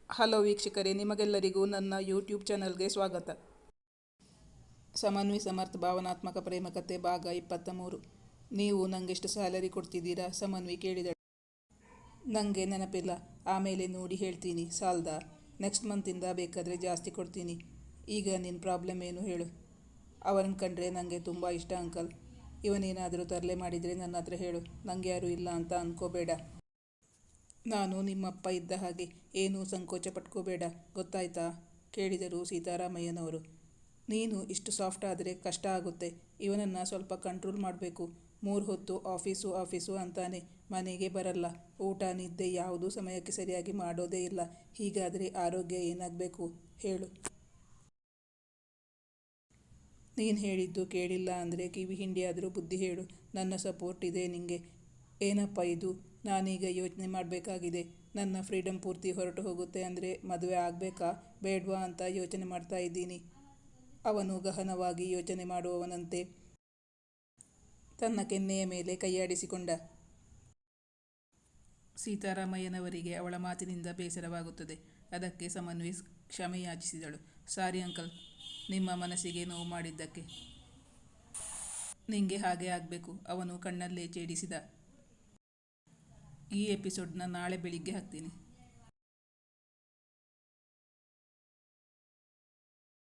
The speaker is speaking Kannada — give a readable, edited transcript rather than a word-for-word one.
ಹಲೋ ವೀಕ್ಷಕರೇ, ನಿಮಗೆಲ್ಲರಿಗೂ ನನ್ನ ಯೂಟ್ಯೂಬ್ ಚಾನಲ್ಗೆ ಸ್ವಾಗತ. ಸಮನ್ವಿ ಸಮರ್ಥ ಭಾವನಾತ್ಮಕ ಪ್ರೇಮ ಕಥೆ ಭಾಗ 23. ನೀವು ನಂಗೆಷ್ಟು ಸ್ಯಾಲರಿ ಕೊಡ್ತಿದ್ದೀರಾ? ಸಮನ್ವಿ ಕೇಳಿದಳು. ನನಗೆ ನೆನಪಿಲ್ಲ, ಆಮೇಲೆ ನೋಡಿ ಹೇಳ್ತೀನಿ. ಸಾಲ್ದಾ? ನೆಕ್ಸ್ಟ್ ಮಂತಿಂದ ಬೇಕಾದರೆ ಜಾಸ್ತಿ ಕೊಡ್ತೀನಿ. ಈಗ ನಿನ್ನ ಪ್ರಾಬ್ಲಮ್ ಏನು ಹೇಳು? ಅವನನ್ನು ಕಂಡ್ರೆ ನನಗೆ ತುಂಬ ಇಷ್ಟ ಅಂಕಲ್. ಇವನೇನಾದರೂ ತರಲೆ ಮಾಡಿದರೆ ನನ್ನ ಹತ್ರ ಹೇಳು. ನನಗೆ ಯಾರೂ ಇಲ್ಲ ಅಂತ ಅಂದ್ಕೋಬೇಡ. ನಾನು ನಿಮ್ಮಪ್ಪ ಇದ್ದ ಹಾಗೆ, ಏನೂ ಸಂಕೋಚ ಪಟ್ಕೋಬೇಡ, ಗೊತ್ತಾಯ್ತಾ? ಕೇಳಿದರು ಸೀತಾರಾಮಯ್ಯನವರು. ನೀನು ಇಷ್ಟು ಸಾಫ್ಟ್ ಆದರೆ ಕಷ್ಟ ಆಗುತ್ತೆ. ಇವನನ್ನು ಸ್ವಲ್ಪ ಕಂಟ್ರೋಲ್ ಮಾಡಬೇಕು. 3 ಹೊತ್ತು ಆಫೀಸು ಆಫೀಸು ಅಂತಾನೆ, ಮನೆಗೆ ಬರಲ್ಲ. ಊಟ ನಿದ್ದೆ ಯಾವುದೂ ಸಮಯಕ್ಕೆ ಸರಿಯಾಗಿ ಮಾಡೋದೇ ಇಲ್ಲ. ಹೀಗಾದರೆ ಆರೋಗ್ಯ ಏನಾಗಬೇಕು ಹೇಳು? ನೀನು ಹೇಳಿದ್ದು ಕೇಳಿಲ್ಲ ಅಂದರೆ ಕಿವಿ ಹಿಂಡಿಯಾದರೂ ಬುದ್ಧಿ ಹೇಳು. ನನ್ನ ಸಪೋರ್ಟ್ ಇದೆ ನಿಂಗೆ. ಏನಪ್ಪ ಇದು? ನಾನೀಗ ಯೋಚನೆ ಮಾಡಬೇಕಾಗಿದೆ. ನನ್ನ ಫ್ರೀಡಮ್ ಪೂರ್ತಿ ಹೊರಟು ಹೋಗುತ್ತೆ ಅಂದರೆ ಮದುವೆ ಆಗಬೇಕಾ ಬೇಡವಾ ಅಂತ ಯೋಚನೆ ಮಾಡ್ತಾ ಇದ್ದೀನಿ. ಅವನು ಗಹನವಾಗಿ ಯೋಚನೆ ಮಾಡುವವನಂತೆ ತನ್ನ ಕೆನ್ನೆಯ ಮೇಲೆ ಕೈಯಾಡಿಸಿಕೊಂಡ. ಸೀತಾರಾಮಯ್ಯನವರಿಗೆ ಅವಳ ಮಾತಿನಿಂದ ಬೇಸರವಾಗುತ್ತದೆ. ಅದಕ್ಕೆ ಸಮನ್ವಿ ಕ್ಷಮೆ ಯಾಚಿಸಿದಳು. ಸಾರಿ ಅಂಕಲ್, ನಿಮ್ಮ ಮನಸ್ಸಿಗೆ ನೋವು ಮಾಡಿದ್ದಕ್ಕೆ. ನಿಂಗೆ ಹಾಗೆ ಆಗಬೇಕು. ಅವನು ಕಣ್ಣಲ್ಲೇ ಛೇಡಿಸಿದ. ಈ ಎಪಿಸೋಡ್ನ ನಾಳೆ ಬೆಳಿಗ್ಗೆ ಹಾಕ್ತೀನಿ.